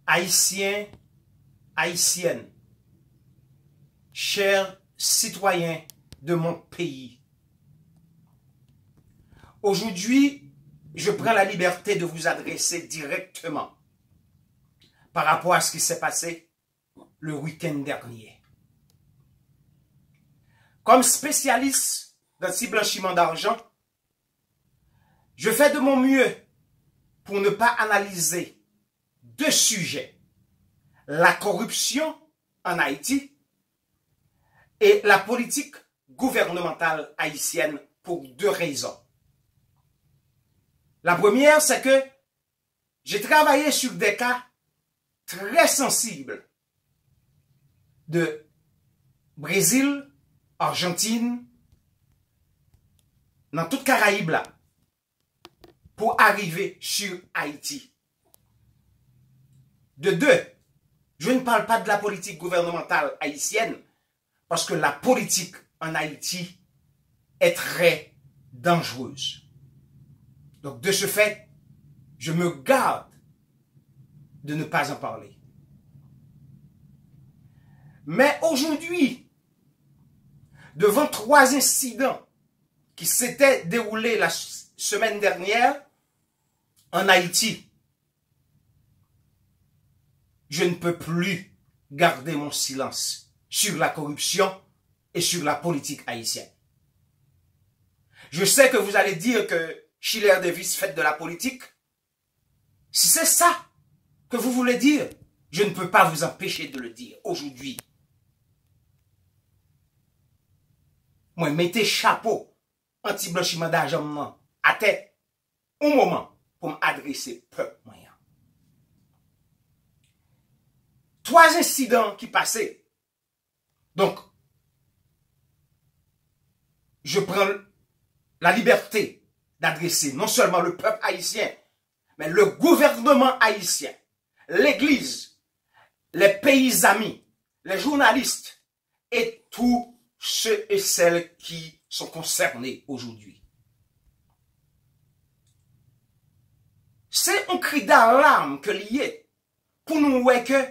Haïtiens, Haïtiennes, chers citoyens de mon pays, aujourd'hui, je prends la liberté de vous adresser directement par rapport à ce qui s'est passé le week-end dernier. Comme spécialiste d'anti-blanchiment d'argent, je fais de mon mieux pour ne pas analyser deux sujets, la corruption en Haïti et la politique gouvernementale haïtienne pour deux raisons. La première, c'est que j'ai travaillé sur des cas très sensibles de Brésil, Argentine, dans toute Caraïbe là, pour arriver sur Haïti. De deux, je ne parle pas de la politique gouvernementale haïtienne, parce que la politique en Haïti est très dangereuse. Donc de ce fait, je me garde de ne pas en parler. Mais aujourd'hui, devant trois incidents qui s'étaient déroulés la semaine dernière en Haïti, je ne peux plus garder mon silence sur la corruption et sur la politique haïtienne. Je sais que vous allez dire que Schiller Davis fait de la politique. Si c'est ça que vous voulez dire, je ne peux pas vous empêcher de le dire aujourd'hui. Moi, mettez chapeau anti-blanchiment d'argent à tête au moment pour m'adresser peuple moyen. Trois incidents qui passaient. Donc, je prends la liberté d'adresser non seulement le peuple haïtien, mais le gouvernement haïtien, l'église, les pays amis, les journalistes et tous ceux et celles qui sont concernés aujourd'hui. C'est un cri d'alarme que lié pour nous voir que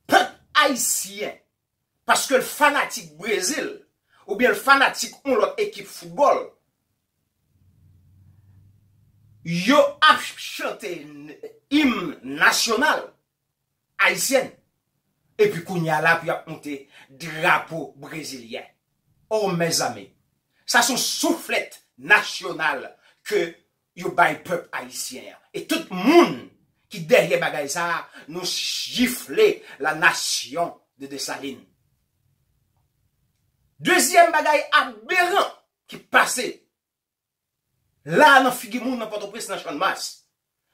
peuple haïtien, parce que le fanatique Brésil, ou bien le fanatique ou l'autre équipe football, yo a chanté hymne national haïtienne, et puis qu'on y a là, puis a monté drapeau brésilien. Oh mes amis, ça sont soufflettes nationales que yo bay peuple haïtien. Et tout le monde qui derrière bagay ça, nous gifler la nation de Dessalines. Deuxième bagay aberrant qui passait là dans Figuimoun, dans Port-au-Prince, dans Champ de Mars,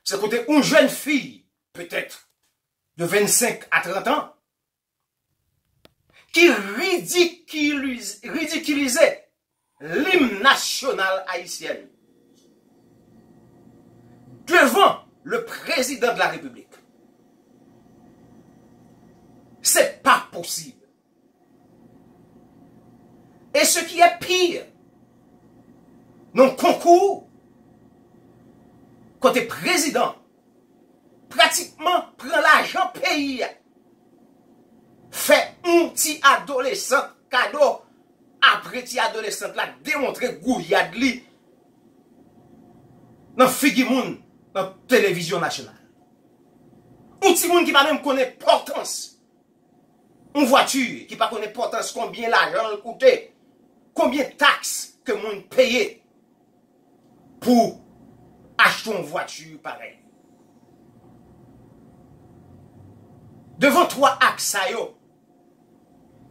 c'est côté une jeune fille, peut-être de 25 à 30 ans, qui ridiculisait l'hymne national haïtien devant le président de la République. C'est pas possible. Et ce qui est pire, non concours, côté président, pratiquement prend l'argent pays, fait un petit adolescent cadeau, après petit adolescent là, démontrer gouillade li, dans Figuimoun, dans télévision nationale. Un petit monde qui va même connaître l'importance. Une voiture qui va connaître l'importance, combien l'argent coûtait, combien de taxes que monde payait pour acheter une voiture pareille. Devant trois axes, je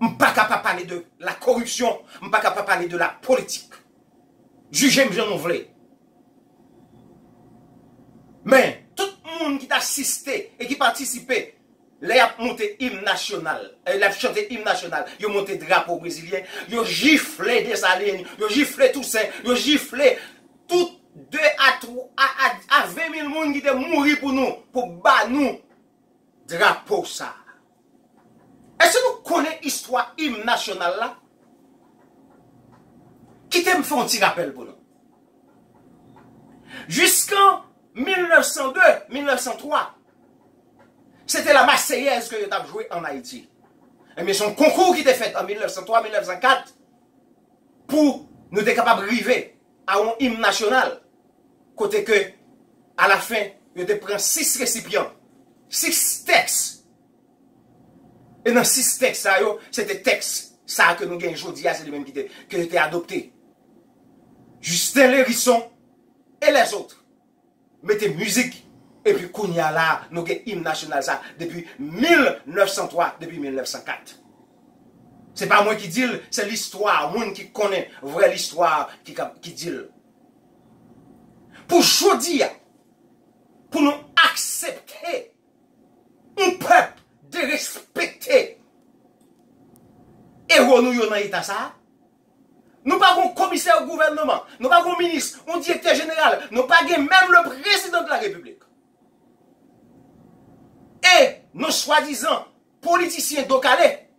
ne suis pas capable de parler de la corruption, je ne suis pas capable de parler de la politique. Jugez-moi, je n'en voulais. Mais tout le monde qui t'a assisté et qui participé, les a monté hymne national, il a chanté hymne national, il a monté drapeau brésilien, il a giflé Dessalines, il a giflé Toussaint, il a giflé tout 2 à 20 000 personnes qui étaient morts pour nous, pour battre nous, drapeau ça. Est-ce que nous connaissons l'histoire hymne national là? Qui t'aime faire un petit rappel pour nous? Jusqu'en 1902, 1903, c'était la Marseillaise que vous avez joué en Haïti. Mais son concours qui était fait en 1903-1904 pour nous être capables d'arriver à un hymne national. Côté que, à la fin, vous avez pris 6 récipients, 6 textes. Et dans 6 textes, c'était texte ça que nous gagnons aujourd'hui, c'est le même qui était adopté. Justin Lérisson et les autres mettez musique. Et puis, Kounia là, nous avons hymne national ça depuis 1903, depuis 1904. C'est pas moi qui dis, c'est l'histoire, monde qui connaît vraie l'histoire qui dit. Pour aujourd'hui, pour nous accepter un peuple de respecter héros nous dans l'état ça. Nous pas un commissaire au gouvernement, nous pas un ministre, un directeur général, nous pas même le président de la République. Et nos soi-disant politiciens d'Ocalais,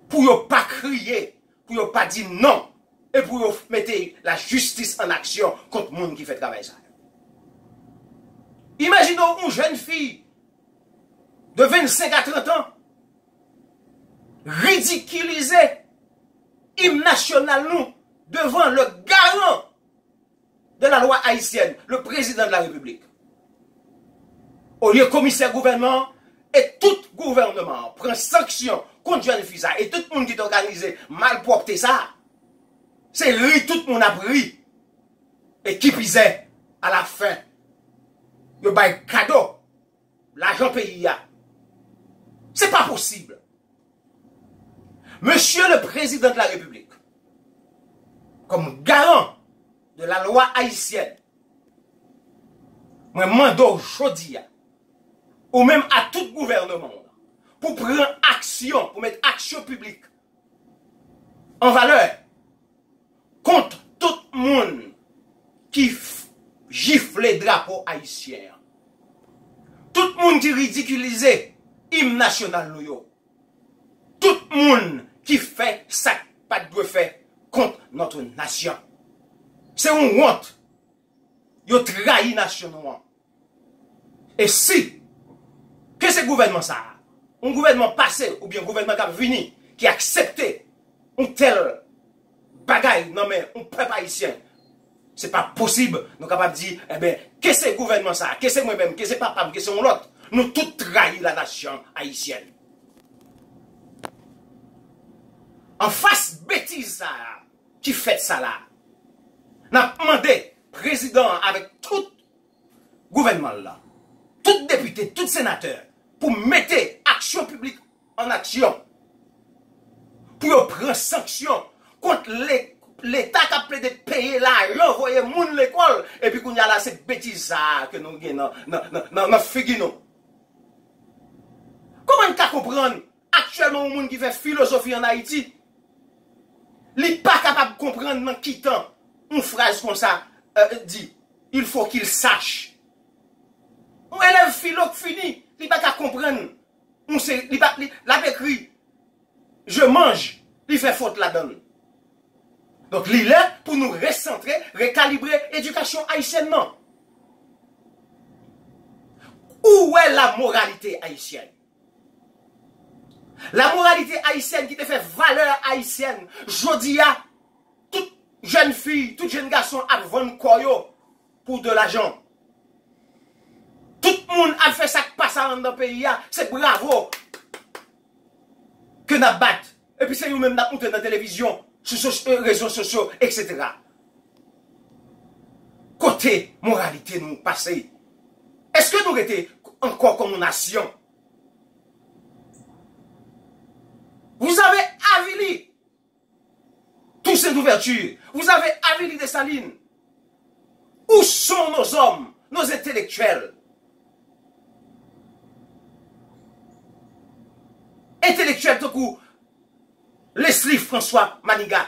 pour ne pas crier, pour ne pas dire non, et pour mettre la justice en action contre le monde qui fait travail ça. Imaginons une jeune fille de 25 à 30 ans ridiculiser hymne national nous devant le garant de la loi haïtienne, le président de la République. Au lieu commissaire gouvernement et tout gouvernement prend sanction contre jeune fille ça et tout le monde qui est organisé mal porté ça. C'est lui tout le monde a pris et qui pisait à la fin. Le bail cadeau, l'argent payé. C'est pas possible. Monsieur le président de la République, comme garant de la loi haïtienne, moi mando aujourd'hui, ou même à tout gouvernement, pour prendre action, pour mettre action publique en valeur contre tout le monde qui gifle les drapeaux haïtiens. Tout le monde qui ridiculise l'hymne national nous. Tout le monde qui fait ça pas de faire contre notre nation. C'est une honte. Yo trahi nation. Et si que ce gouvernement ça, un gouvernement passé ou bien un gouvernement qui a venu, qui a accepté un tel bagaille, non mais un peuple haïtien, c'est pas possible. Nous sommes capables de dire, eh bien, que c'est le gouvernement ça, que c'est moi-même, que c'est papa, que c'est l'autre. Nous tous trahi la nation haïtienne. En face bêtise ça, qui fait ça là, n'a demandé président avec tout gouvernement là, tout député, tout sénateur, pour mettre action publique en action, pour prendre sanction contre l'État qui a plaidé de payer l'argent, envoyer moun l'école, et puis qu'on y a là cette bêtise ça que nous gagnons dans figure. Comment on peut comprendre actuellement un monde qui fait philosophie en Haïti? Il n'est pas capable de comprendre dans qui temps une phrase comme ça dit. Il faut qu'il sache. Un élève philo fini, il n'est pas capable de comprendre. Il a écrit, je mange, il fait faute là-dedans. Donc il est là pour nous recentrer, recalibrer l'éducation haïtienne. Non. Où est la moralité haïtienne? La moralité haïtienne qui te fait valeur haïtienne. Jodi a, toute jeune fille, tout jeune garçon a vendu koyo pour de l'argent. Tout le monde a fait ça qui passe dans le pays. C'est bravo que nous battons. Et puis c'est nous-mêmes qui dans la télévision, sur les réseaux sociaux, etc. Côté moralité nous passé. Est-ce que nous étions encore comme une nation? Vous avez avili tous ces ouvertures. Vous avez avili des salines. Où sont nos hommes, nos intellectuels? Intellectuels tout coup, Leslie François Maniga,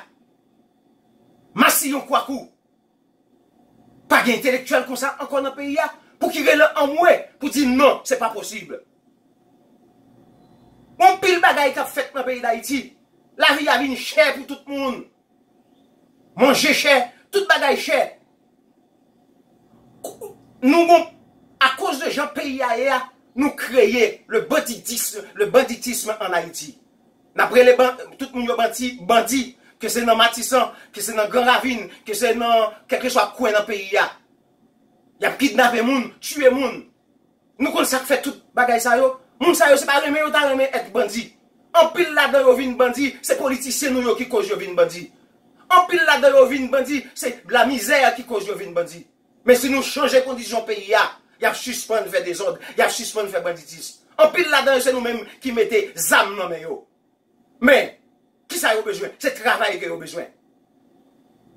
Massillon Kouakou, pas d'intellectuel comme ça encore dans le pays, pour qu'il relève en mouet, pour dire non, c'est pas possible. On pile bagaille qu'a fait dans le pays d'Haïti. La vie a venu cher pour tout le monde. Manger cher, tout bagaille cher. Nous, à cause de gens pays ailleurs, nous créer le banditisme en Haïti. D'après les tout le monde bandit, que c'est dans Matissan, que c'est dans Grand Ravine, que c'est dans quelque soit coin dans le pays. Il y a kidnappé moun, tué moun. Nous connaissons ça fait tout bagay ça yo. Moun ça yo c'est pas remet yo ta remet être bandit. En pile là-dedans yo vinn bandit, c'est politiciens nous yo qui cause yo vinn bandit. En pile là-dedans yo vinn bandit, c'est la misère qui cause yo vinn bandit. Mais si nous changeons conditions pays il y a suspendre faire des ordres, il y a suspendre faire banditisme. En pile là-dedans c'est nous-mêmes qui mettez zam dans mais yo. Mais qui ça yo besoin? C'est travail que yo besoin.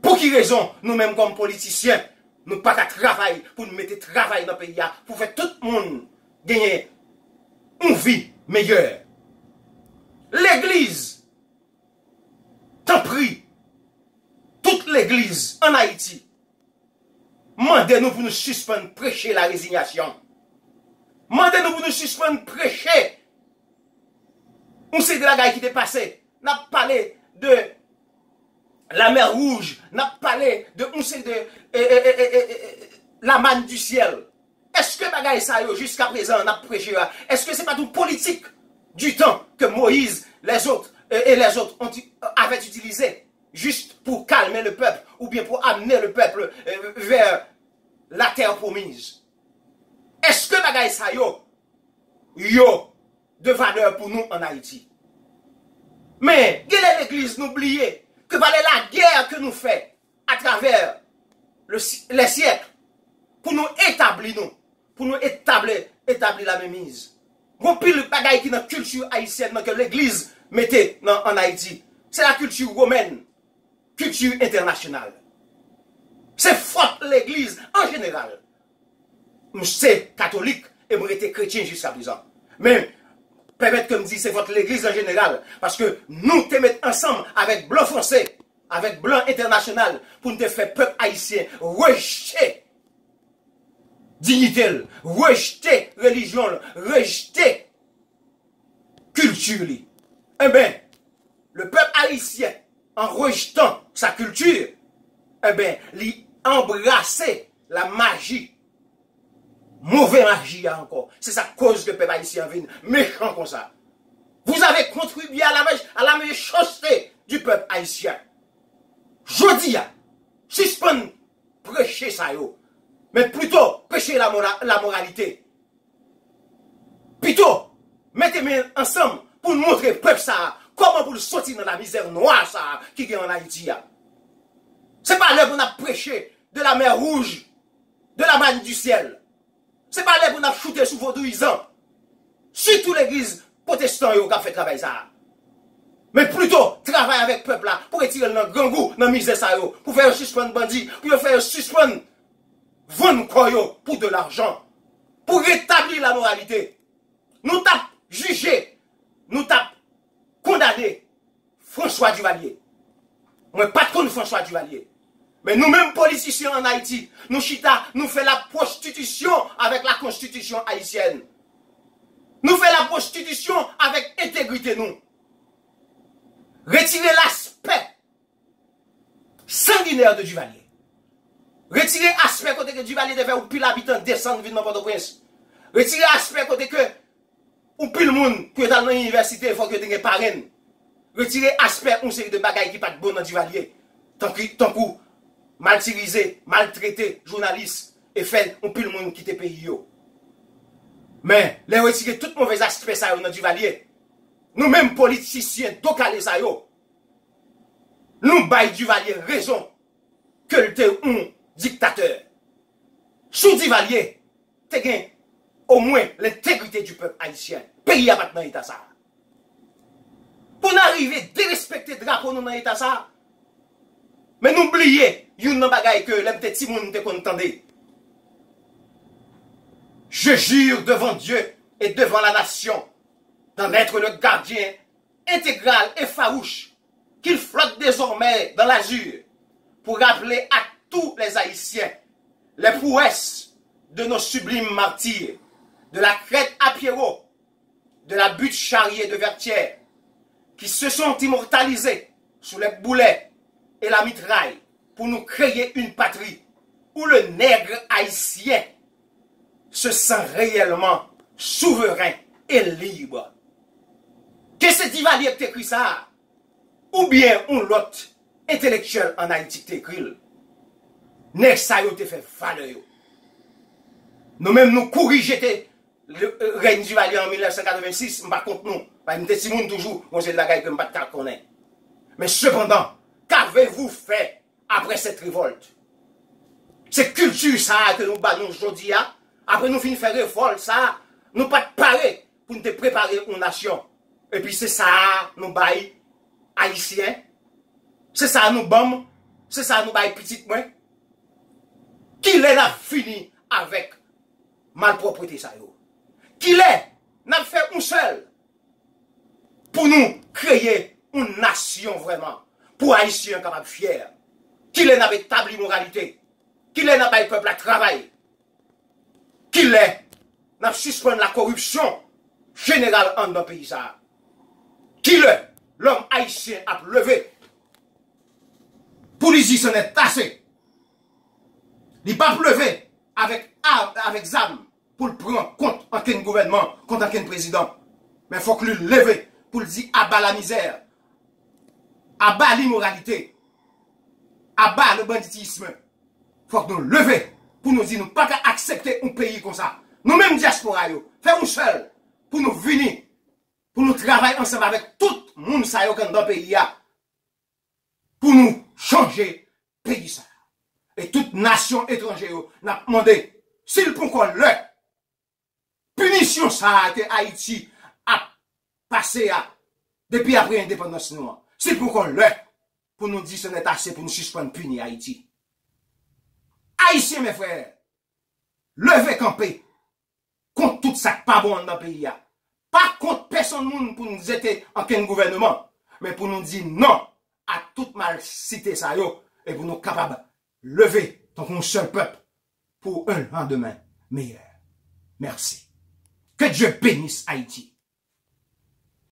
Pour qui raison nous-mêmes comme politiciens nous pas qu'à travailler pour nous mettre travail dans le pays pour faire tout le monde gagner une vie meilleure. L'église, t'en prie, toute l'église en Haïti, mandez-nous pour nous suspendre prêcher la résignation. Mandez-nous pour nous suspendre prêcher. On sait de la guerre qui est passée. N'a parlé de la mer Rouge, n'a parlé de la manne du ciel. Est-ce que bagaille ça jusqu'à présent n'a prêché? Est-ce que c'est pas tout politique du temps que Moïse les autres avaient utilisé juste pour calmer le peuple ou bien pour amener le peuple vers la terre promise? Est-ce que bagaille ça yo de valeur pour nous en Haïti? Mais l'église n'oubliez que valait la guerre que nous faisons à travers les siècles pour nous établir la mémise. Bon pile bagaille qui dans la culture haïtienne que l'église mettait en Haïti. C'est la culture romaine, culture internationale. C'est faute l'église en général. C'est catholique et moi j'étais chrétien jusqu'à présent. Mais permettez que me dise c'est votre l'église en général. Parce que nous te mettons ensemble avec blanc français, avec blanc international, pour nous te faire peuple haïtien rejeter dignité, rejeter religion, rejeter culture. Eh bien, le peuple haïtien, en rejetant sa culture, eh bien, il embrasser la magie. Mauvais magie encore. C'est sa cause que le peuple haïtien vient méchant comme ça. Vous avez contribué à la méchanceté du peuple haïtien. Je dis, suspendre prêcher ça yo. Mais plutôt prêcher la moralité. Plutôt, mettez-moi ensemble pour nous montrer peuple ça. Comment pour le sortir dans la misère noire ça qui est en Haïti. C'est pas l'heure pour nous prêcher de la mer Rouge, de la manne du ciel. C'est pas là pour nous shooter sous vos druisans. Surtout l'église protestante qui a fait travail ça. Mais plutôt, travailler avec le peuple là, pour retirer dans le grand goût, dans la misère ça yo, pour faire suspendre bandit, pour faire suspendre vendre koyo pour de l'argent, pour rétablir la moralité. Nous t'avons jugé, nous t'avons condamné François Duvalier. Moi, pas de contre François Duvalier. Mais nous-mêmes, politiciens en Haïti, nous chita, nous faisons la prostitution avec la constitution haïtienne. Nous faisons la prostitution avec intégrité, nous. Retirer l'aspect sanguinaire de Duvalier. Retirer l'aspect côté que Duvalier devait ou pile habitant descendre dans Port-au-Prince. Retirer l'aspect côté que ou pile monde qui est dans l'université, il faut que tu aies parrain. Retirer l'aspect une série de bagailles qui pas de bon dans Duvalier. Tant que maltirisé, maltraité, journaliste, et fait un peu le monde qui te pays. Mais, les retirer tout mauvais aspect ça dans Duvalier. Nous-mêmes politiciens, docalés ça yo. Nous baillons Duvalier raison que le te un dictateur. Sous Duvalier, te gain au moins l'intégrité du peuple haïtien. Pays a pas dans l'état ça. Pour n'arriver à dérespecter le drapeau dans l'état ça. Mais n'oubliez, yon nan bagay que les petits moun te contendé. Je jure devant Dieu et devant la nation d'en être le gardien intégral et farouche qu'il flotte désormais dans l'azur pour rappeler à tous les Haïtiens les prouesses de nos sublimes martyrs, de la crête à Pierrot, de la butte Charrier de Vertières, qui se sont immortalisés sous les boulets et la mitraille pour nous créer une patrie où le nègre haïtien se sent réellement souverain et libre. Que c'est Duvalier qui écrit ça? Ou bien un l'autre intellectuel en Haïti qui écrit? N'est-ce ça yo te fait valeur? Nous-mêmes nous corrigeons le règne Duvalier en 1986, par contre nous, nous sommes toujours, on sait de la gueule que nous ne pas connaître. Mais cependant, qu'avez-vous fait après cette révolte? C'est culture ça que nous battons aujourd'hui. Après nous finissons faire révolte ça, nous pas parler pour nous préparer une nation. Et puis c'est ça nous bail haïtiens. C'est ça nous bam, c'est ça nous bail petit moins. Qui l'est n'a fini avec malpropreté ça yo? Qui l'est n'a fait un seul pour nous créer une nation vraiment, pour haïtiens capables fiers. Qui l'est n'a établi moralité? Qui l'est n'a pas peuple à travailler? Qui l'est n'a suspendu la corruption générale en nos pays ça? Qui l'est l'homme haïtien a levé pour lui dire ce n'est assez? Il n'a pas levé avec armes pour le prendre contre aucun gouvernement, contre aucun président. Mais il faut que lui leve pour le dire abat la misère, abat l'immoralité, abat le banditisme. Il faut que nous levions pour nous dire nous pas accepter un pays comme ça. Nous-mêmes diaspora, faisons seul pour nous venir, pour nous travailler ensemble avec tout le monde qui est dans le pays, pour nous changer le pays. Et toute nation étrangère n'a demandé, s'il peut qu'on le punition ça que Haïti a passé depuis après l'indépendance noire. S'il peut qu'on le pour nous dire ce n'est assez pour nous suspendre punir Haïti. Haïtiens, mes frères, levez camper contre tout ça pas bon dans le pays. Pas contre personne pour nous aider en quel gouvernement, mais pour nous dire non à toute mal cité ça yo, et pour nous capables lever tant qu'on seul peuple pour un lendemain meilleur. Merci. Que Dieu bénisse Haïti.